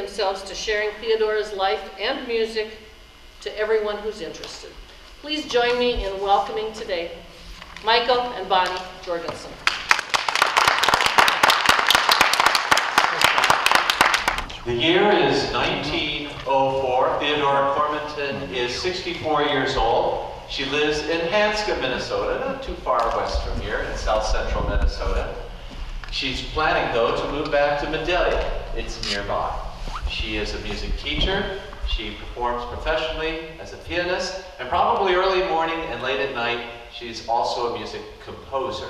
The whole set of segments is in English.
themselves to sharing Theodora's life and music to everyone who's interested. Please join me in welcoming today Michael and Bonnie Jorgensen. The year is 1904. Theodora Cormontan is 64 years old. She lives in Hanscom, Minnesota, not too far west from here in south central Minnesota. She's planning, though, to move back to Medelia. It's nearby. She is a music teacher. She performs professionally as a pianist, and probably early morning and late at night, she's also a music composer.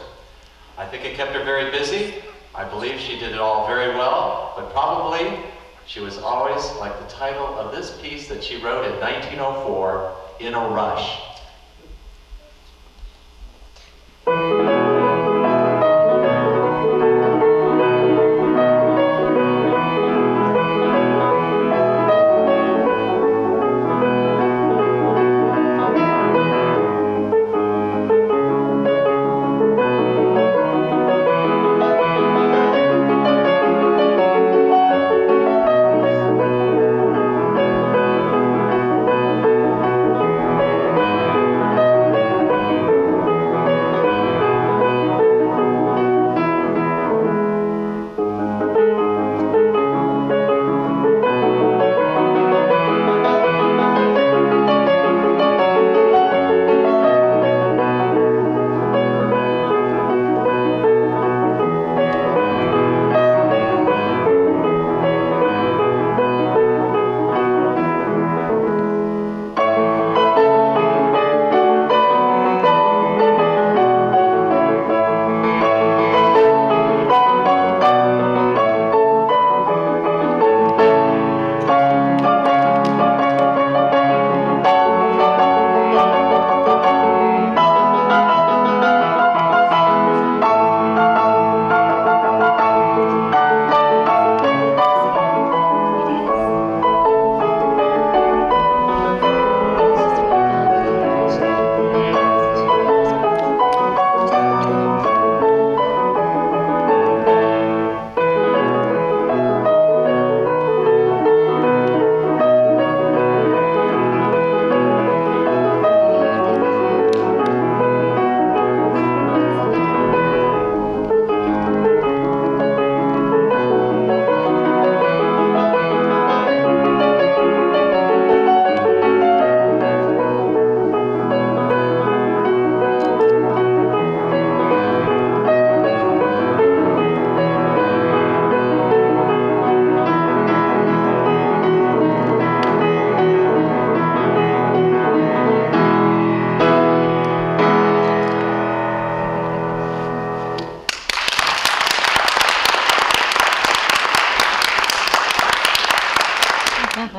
I think it kept her very busy. I believe she did it all very well, but probably she was always, like the title of this piece that she wrote in 1904, in a rush.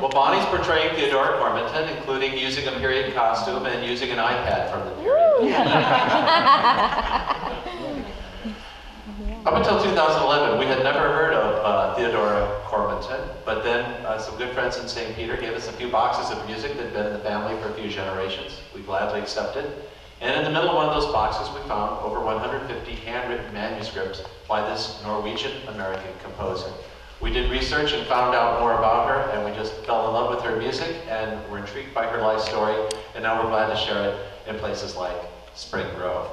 Well, Bonnie's portraying Theodora Cormontan, including using a period costume and using an iPad from the period. Up until 2011, we had never heard of Theodora Cormontan, but then some good friends in St. Peter gave us a few boxes of music that had been in the family for a few generations. We gladly accepted. And in the middle of one of those boxes, we found over 150 handwritten manuscripts by this Norwegian-American composer. We did research and found out more about her, and we just fell in love with her music, and were intrigued by her life story, and now we're glad to share it in places like Spring Grove.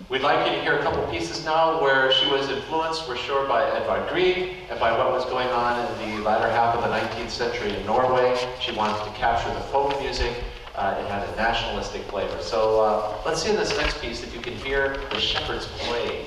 We'd like you to hear a couple pieces now where she was influenced, we're sure, by Edvard Grieg and by what was going on in the latter half of the 19th century in Norway. She wanted to capture the folk music. It had a nationalistic flavor. So let's see in this next piece if you can hear the shepherd's play.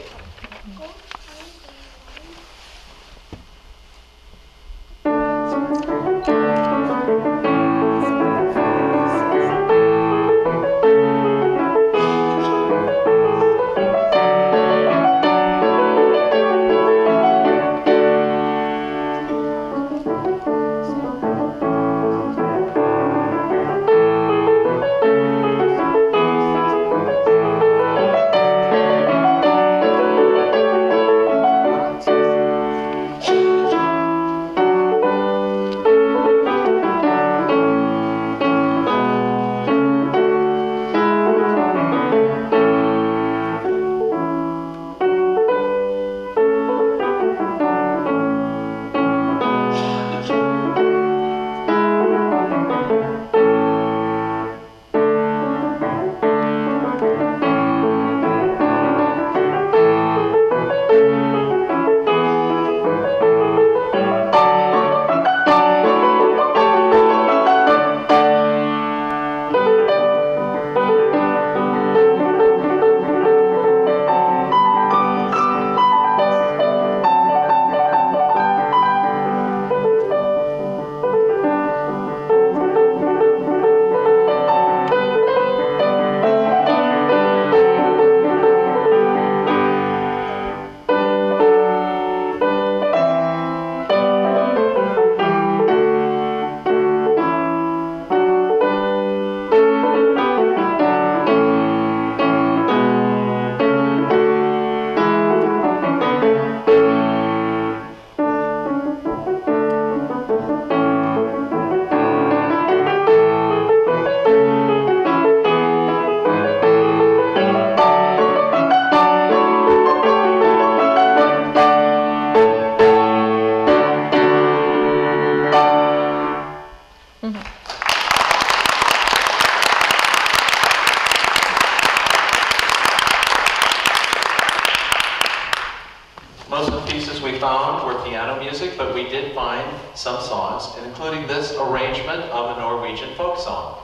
we found were piano music, but we did find some songs, including this arrangement of a Norwegian folk song.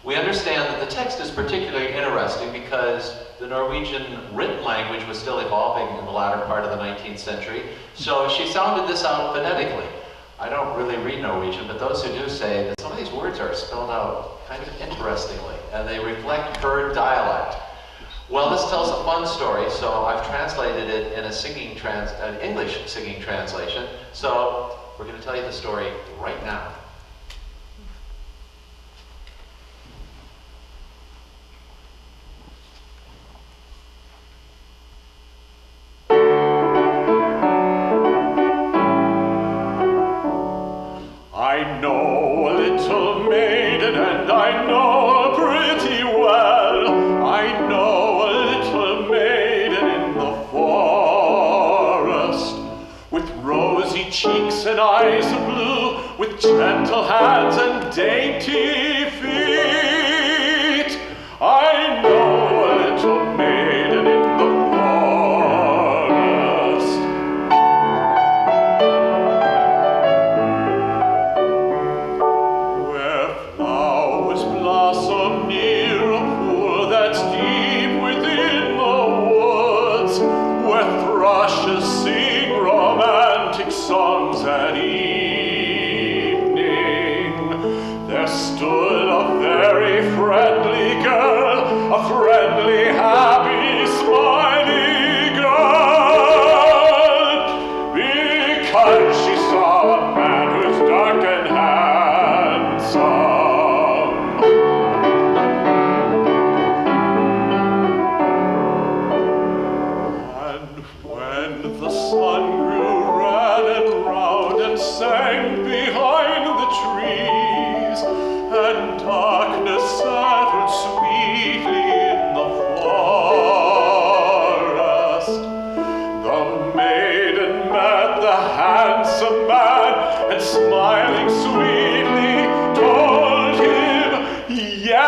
We understand that the text is particularly interesting because the Norwegian written language was still evolving in the latter part of the 19th century, so she sounded this out phonetically. I don't really read Norwegian, but those who do say that some of these words are spelled out kind of interestingly, and they reflect her dialect. Well, this tells a fun story, so I've translated it in an English singing translation. So we're going to tell you the story right now. I know a little maiden, and I know her pretty well. I know a little maiden in the forest, with rosy cheeks and eyes of blue, with gentle hands and dainty feet. I know a little maiden in the forest. Where flowers blossom near a pool that's deep within the woods, where thrushes sing romantic songs at evening, there stood a very friendly girl, a friendly, happy, smiling girl, because she saw a man who's dark and handsome. And when the sun grew red and round and sank behind the trees, and darkness settled sweetly in the forest, the maiden met the handsome man, and smiling sweetly told him, yes,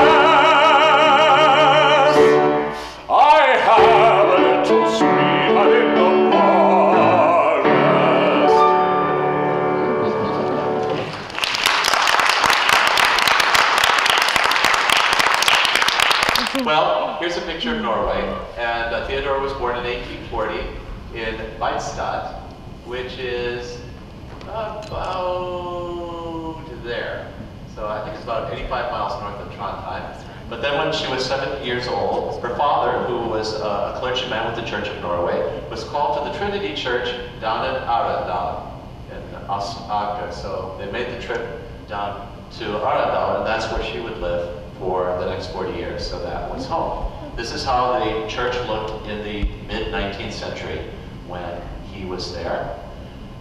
I have a little sweetheart in the forest. Well, here's a picture of Norway, and Theodora was born in 1840 in Weidstad, which is about there. So I think it's about 85 miles north of Trondheim. But then when she was 7 years old, her father, who was a clergyman with the Church of Norway, was called to the Trinity Church down in Arendal in Asker. So they made the trip down to Arendal, and that's where she would live for the next 40 years. So that was home. This is how the church looked in the mid-19th century when he was there.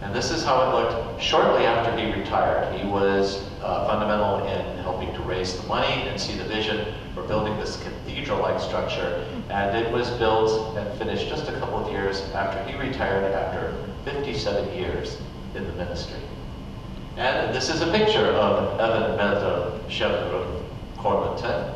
And this is how it looked shortly after he retired. He was fundamental in helping to raise the money and see the vision for building this cathedral-like structure. And it was built and finished just a couple of years after he retired, after 57 years in the ministry. And this is a picture of Edvard Cormontan.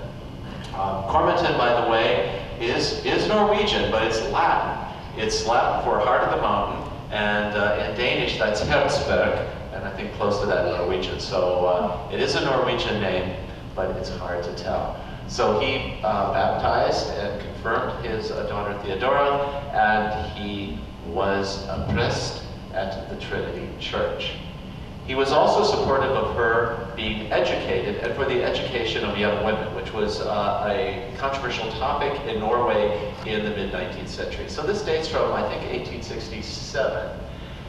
Cormontan, by the way, is Norwegian, but it's Latin. It's Latin for Heart of the Mountain. And in Danish, that's Hertzberg, and I think close to that in Norwegian. So it is a Norwegian name, but it's hard to tell. So he baptized and confirmed his daughter Theodora, and he was a priest at the Trinity Church. He was also supportive of her being educated and for the education of young women, which was a controversial topic in Norway in the mid-19th century. So this dates from, I think, 1867.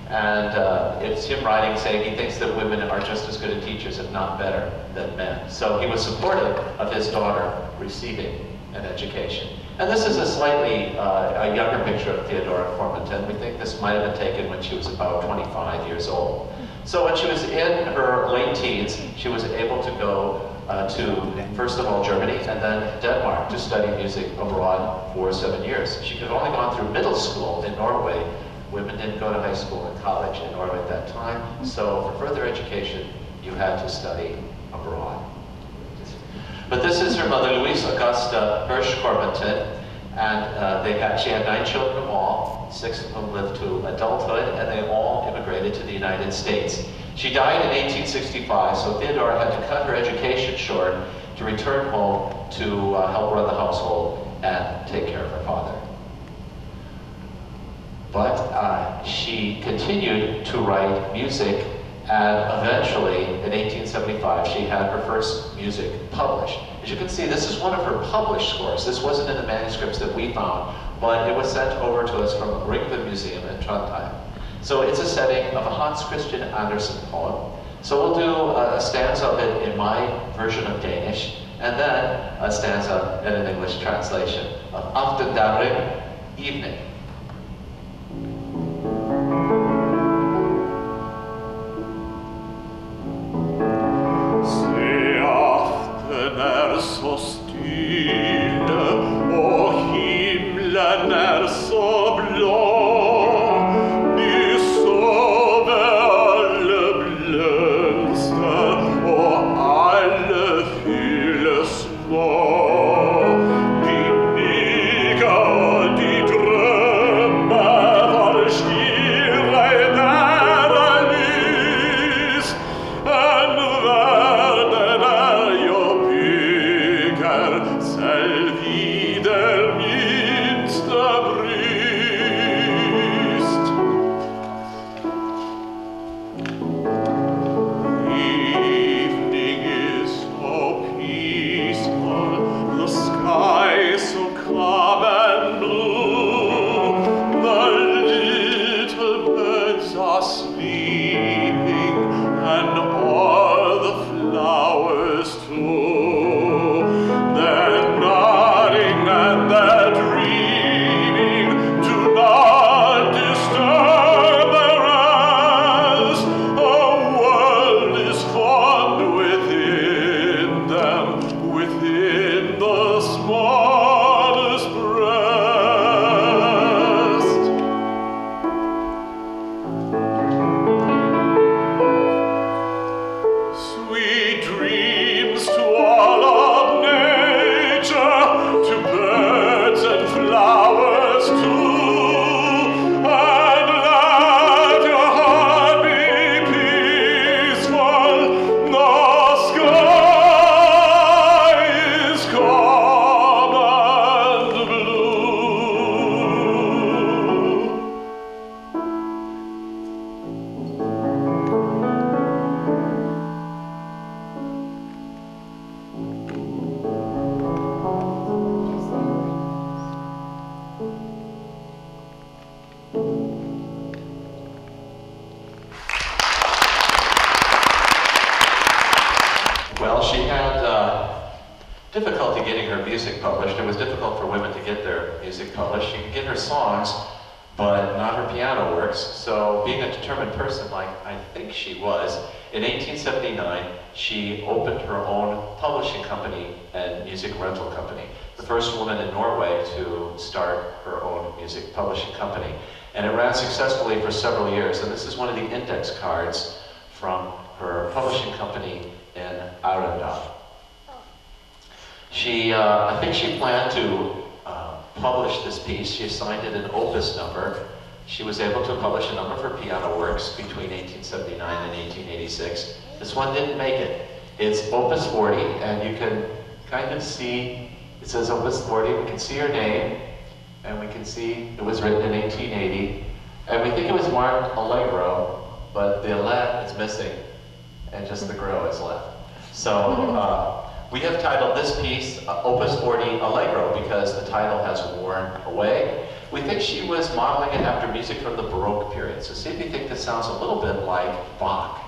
And it's him writing saying he thinks that women are just as good at teachers, if not better, than men. So he was supportive of his daughter receiving an education. And this is a slightly a younger picture of Theodora Cormontan. We think this might have been taken when she was about 25 years old. So when she was in her late teens, she was able to go to, first of all, Germany and then Denmark to study music abroad for 7 years. She could have only gone through middle school in Norway. Women didn't go to high school and college in Norway at that time. So for further education, you had to study abroad. But this is her mother, Louise Augusta Hirsch Cormontan, And she had 9 children of all, 6 of them lived to adulthood, and they all immigrated to the United States. She died in 1865, so Theodora had to cut her education short to return home to help run the household and take care of her father. But she continued to write music, and eventually, in 1875, she had her first music published. As you can see, this is one of her published scores. This wasn't in the manuscripts that we found, but it was sent over to us from the Rinkeby Museum in Trondheim. So it's a setting of a Hans Christian Andersen poem. So we'll do a stanza of it in my version of Danish, and then a stanza in an English translation of Aftendagen, evening. Så stille, og himlen så blå. De sover alle blomster, og alle fylles små. De nikker, de drømmer, for skire der lys. En verden jo selv i det minste bryst. Evening is so peaceful, the sky so calm and blue. The little birds are sleeping, and all the flowers too. Well, she had difficulty getting her music published. It was difficult for women to get their music published. She could get her songs, but not her piano works. So being a determined person, like I think she was, in 1879, she opened her own publishing company and music rental company. The first woman in Norway to start her own music publishing company. And it ran successfully for several years. And this is one of the index cards from her publishing company in Arendal. I think she planned to publish this piece. She assigned it an opus number. She was able to publish a number of her piano works between 1879 and 1886. This one didn't make it. It's opus 40, and you can kind of see, it says opus 40, we can see her name, and we can see it was written in 1880, and we think it was marked Allegro, but the le is missing, and just the gro is left. So we have titled this piece Opus 40 Allegro because the title has worn away. We think she was modeling it after music from the Baroque period. So see if you think this sounds a little bit like Bach.